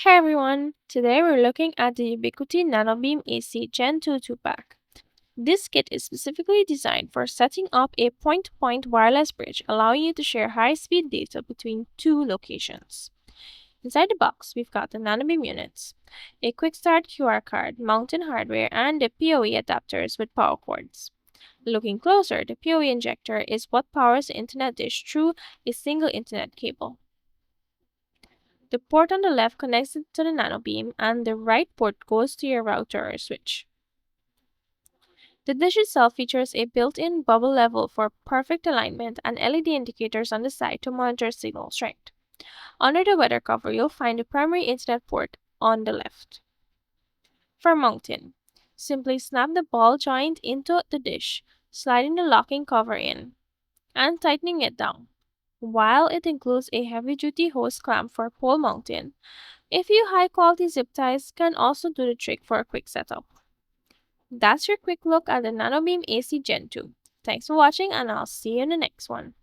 Hey everyone! Today we're looking at the Ubiquiti NanoBeam AC Gen 2 2-pack. This kit is specifically designed for setting up a point-to-point wireless bridge, allowing you to share high-speed data between two locations. Inside the box, we've got the NanoBeam units, a quick start QR card, mounting hardware, and the PoE adapters with power cords. Looking closer, the PoE injector is what powers the internet dish through a single internet cable. The port on the left connects it to the nanobeam, and the right port goes to your router or switch. The dish itself features a built-in bubble level for perfect alignment and LED indicators on the side to monitor signal strength. Under the weather cover, you'll find the primary internet port on the left. For mounting, simply snap the ball joint into the dish, sliding the locking cover in, and tightening it down. While it includes a heavy-duty hose clamp for pole mounting, a few high-quality zip ties can also do the trick for a quick setup. That's your quick look at the NanoBeam AC Gen 2. Thanks for watching, and I'll see you in the next one.